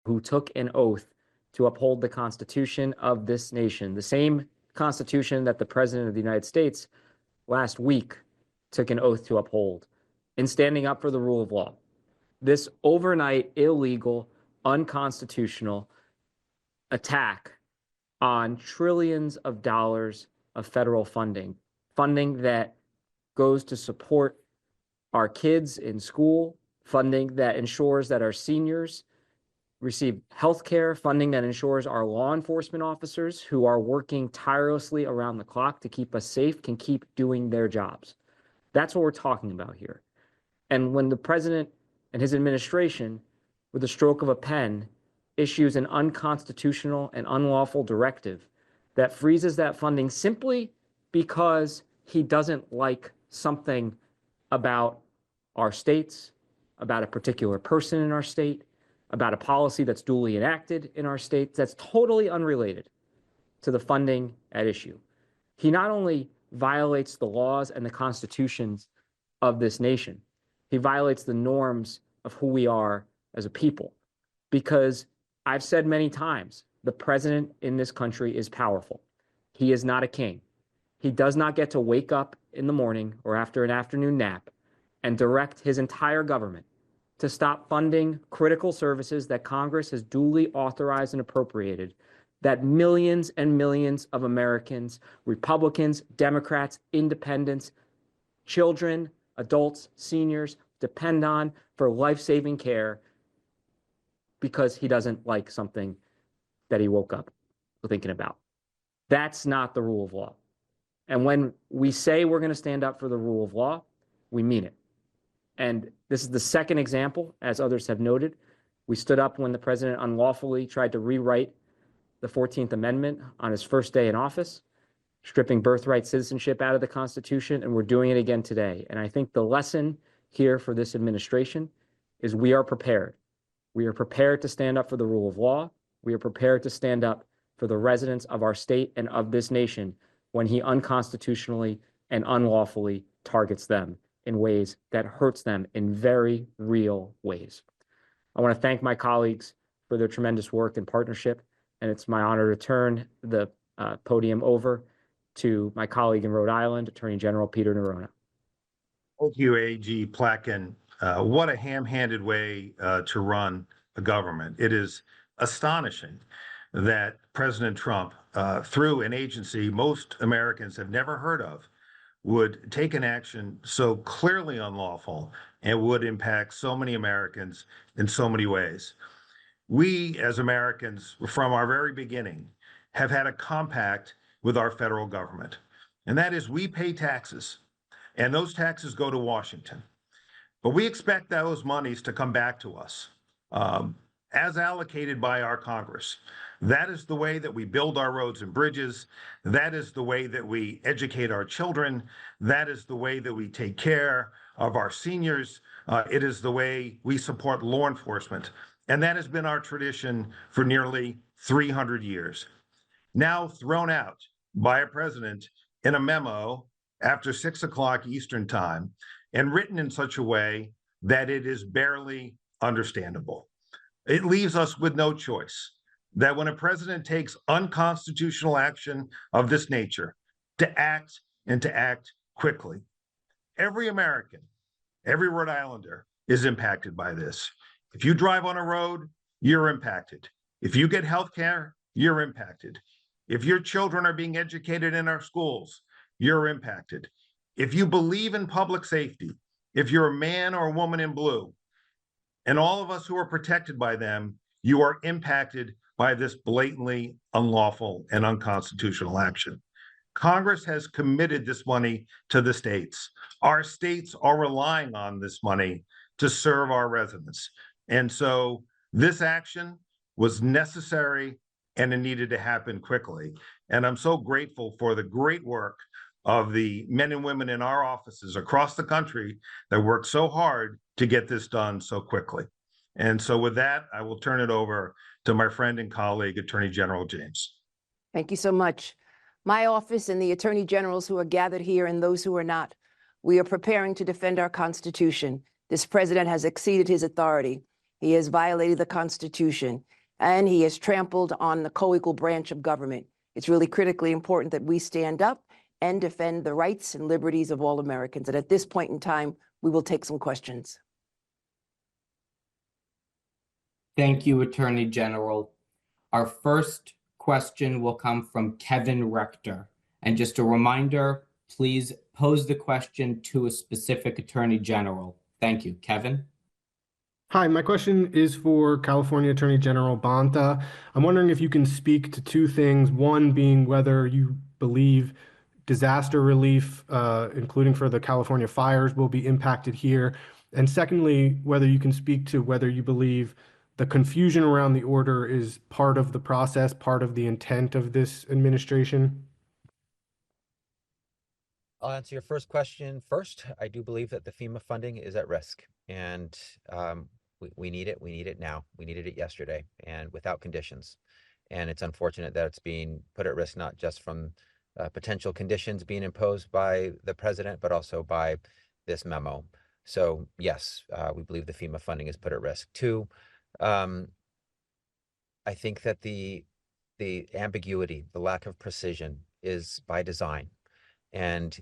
who took an oath to uphold the Constitution of this nation, the same Constitution that the President of the United States last week took an oath to uphold in standing up for the rule of law. This overnight, illegal, unconstitutional attack on trillions of dollars of federal funding that goes to support our kids in school, funding that ensures that our seniors receive health care, funding that ensures our law enforcement officers who are working tirelessly around the clock to keep us safe can keep doing their jobs. That's what we're talking about here. And when the president and his administration, with a stroke of a pen, issues an unconstitutional and unlawful directive that freezes that funding simply because he doesn't like something about our states, about a particular person in our state, about a policy that's duly enacted in our state that's totally unrelated to the funding at issue. He not only violates the laws and the constitutions of this nation, he violates the norms of who we are as a people. Because I've said many times, the president in this country is powerful. He is not a king. He does not get to wake up in the morning or after an afternoon nap and direct his entire government to stop funding critical services that Congress has duly authorized and appropriated, that millions and millions of Americans, Republicans, Democrats, independents, children, adults, seniors depend on for life-saving care because he doesn't like something that he woke up thinking about. That's not the rule of law. And when we say we're going to stand up for the rule of law, we mean it. And this is the second example, as others have noted. We stood up when the president unlawfully tried to rewrite the 14th Amendment on his first day in office, stripping birthright citizenship out of the Constitution, and we're doing it again today. And I think the lesson here for this administration is we are prepared. We are prepared to stand up for the rule of law. We are prepared to stand up for the residents of our state and of this nation when he unconstitutionally and unlawfully targets them in ways that hurts them in very real ways. I want to thank my colleagues for their tremendous work and partnership, and it's my honor to turn the podium over to my colleague in Rhode Island, Attorney General Peter Neronha. Thank you, AG Platkin. What a ham-handed way to run a government. It is astonishing that President Trump, through an agency most Americans have never heard of, would take an action so clearly unlawful and would impact so many Americans in so many ways. We, as Americans, from our very beginning, have had a compact with our federal government, and that is we pay taxes, and those taxes go to Washington. But we expect those monies to come back to us as allocated by our Congress. That is the way that we build our roads and bridges. That is the way that we educate our children. That is the way that we take care of our seniors. It is the way we support law enforcement. And that has been our tradition for nearly 300 years. Now thrown out by a president in a memo after 6 o'clock Eastern time and written in such a way that it is barely understandable. It leaves us with no choice that when a president takes unconstitutional action of this nature, to act and to act quickly. Every American, every Rhode Islander is impacted by this. If you drive on a road, you're impacted. If you get health care, you're impacted. If your children are being educated in our schools, you're impacted. If you believe in public safety, if you're a man or a woman in blue, and all of us who are protected by them, you are impacted by this blatantly unlawful and unconstitutional action. Congress has committed this money to the states. Our states are relying on this money to serve our residents. And so this action was necessary and it needed to happen quickly. And I'm so grateful for the great work of the men and women in our offices across the country that worked so hard to get this done so quickly. And so with that, I will turn it over to my friend and colleague, Attorney General James. Thank you so much. My office and the attorney generals who are gathered here and those who are not, we are preparing to defend our Constitution. This president has exceeded his authority, He has violated the Constitution, and he has trampled on the co-equal branch of government. It's really critically important that we stand up and defend the rights and liberties of all Americans. And at this point in time, we will take some questions. Thank you, Attorney General. Our first question will come from Kevin Rector. And just a reminder, please pose the question to a specific Attorney General. Thank you. Kevin? Hi, my question is for California Attorney General Bonta. I'm wondering if you can speak to two things. One being whether you believe disaster relief, including for the California fires, will be impacted here. And secondly, whether you can speak to whether you believe the confusion around the order is part of the process, part of the intent of this administration. I'll answer your first question first. I do believe that the FEMA funding is at risk, and we need it. We need it now. We needed it yesterday and without conditions. And it's unfortunate that it's being put at risk, not just from potential conditions being imposed by the president, but also by this memo. So yes, we believe the FEMA funding is put at risk. Two, I think that the ambiguity, the lack of precision is by design. And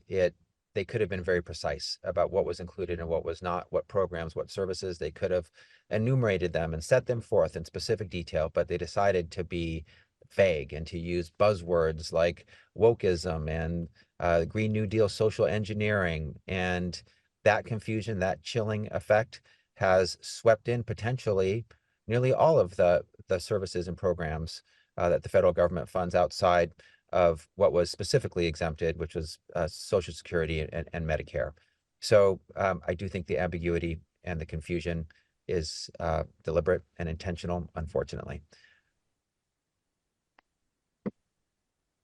they could have been very precise about what was included and what was not, what programs, what services. They could have enumerated them and set them forth in specific detail, but they decided to be vague and to use buzzwords like wokeism and Green New Deal social engineering. And that confusion, that chilling effect has swept in potentially nearly all of the services and programs that the federal government funds outside of what was specifically exempted, which was Social Security and Medicare. So I do think the ambiguity and the confusion is deliberate and intentional, unfortunately.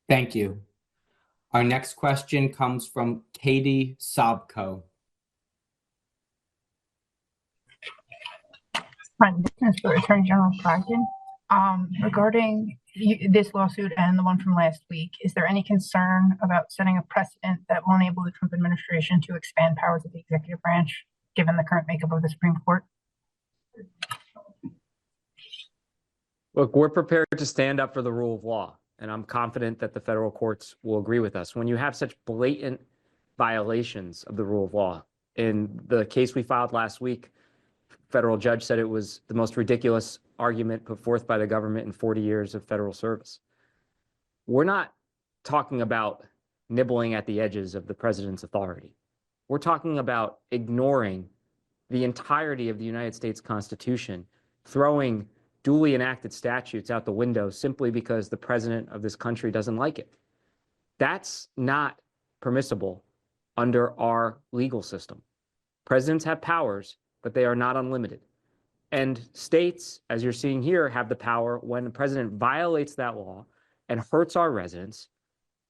Thank you. Our next question comes from Katie Sobko. This is for Attorney General Platkin. Regarding this lawsuit and the one from last week, is there any concern about setting a precedent that will enable the Trump administration to expand powers of the executive branch, given the current makeup of the Supreme Court? Look, we're prepared to stand up for the rule of law, and I'm confident that the federal courts will agree with us. When you have such blatant violations of the rule of law, in the case we filed last week, federal judge said it was the most ridiculous argument put forth by the government in 40 years of federal service. We're not talking about nibbling at the edges of the president's authority. We're talking about ignoring the entirety of the United States Constitution, throwing duly enacted statutes out the window simply because the president of this country doesn't like it. That's not permissible under our legal system. Presidents have powers, but they are not unlimited. And states, as you're seeing here, have the power when the president violates that law and hurts our residents.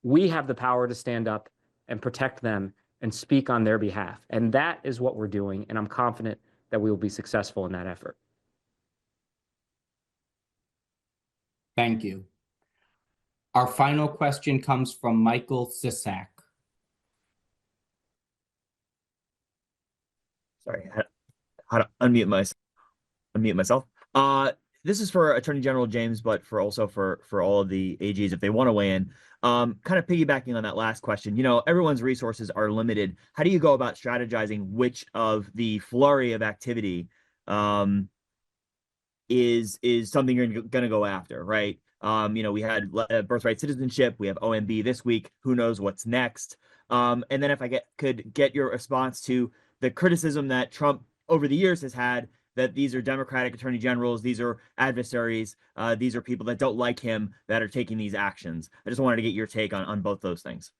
We have the power to stand up and protect them and speak on their behalf. And that is what we're doing. And I'm confident that we will be successful in that effort. Thank you. Our final question comes from Michael Sisak. Sorry, how to unmute myself. This is for Attorney General James, but also for all of the AGs if they want to weigh in. Kind of piggybacking on that last question, everyone's resources are limited. How do you go about strategizing which of the flurry of activity is something you're going to go after, right? We had birthright citizenship, we have OMB this week. Who knows what's next? And then if I could get your response to the criticism that Trump over the years has had, that these are Democratic attorney generals, these are adversaries, these are people that don't like him that are taking these actions. I just wanted to get your take on both those things.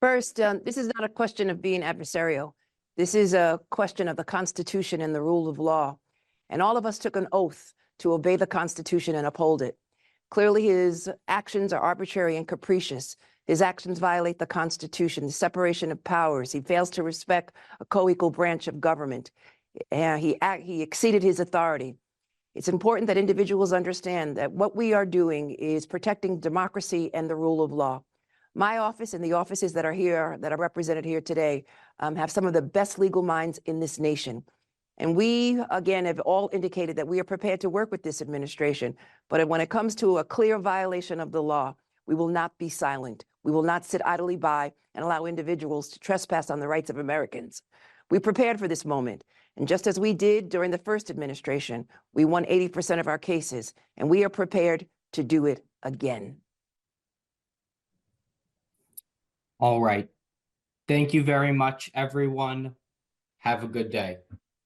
First, this is not a question of being adversarial. This is a question of the Constitution and the rule of law. And all of us took an oath to obey the Constitution and uphold it. Clearly, his actions are arbitrary and capricious. His actions violate the Constitution, the separation of powers. He fails to respect a co-equal branch of government. He exceeded his authority. It's important that individuals understand that what we are doing is protecting democracy and the rule of law. My office and the offices that are here, that are represented here today, have some of the best legal minds in this nation. And we, again, have all indicated that we are prepared to work with this administration. But when it comes to a clear violation of the law, we will not be silent. We will not sit idly by and allow individuals to trespass on the rights of Americans. We prepared for this moment. And just as we did during the first administration, we won 80% of our cases, and we are prepared to do it again. All right. Thank you very much, everyone. Have a good day.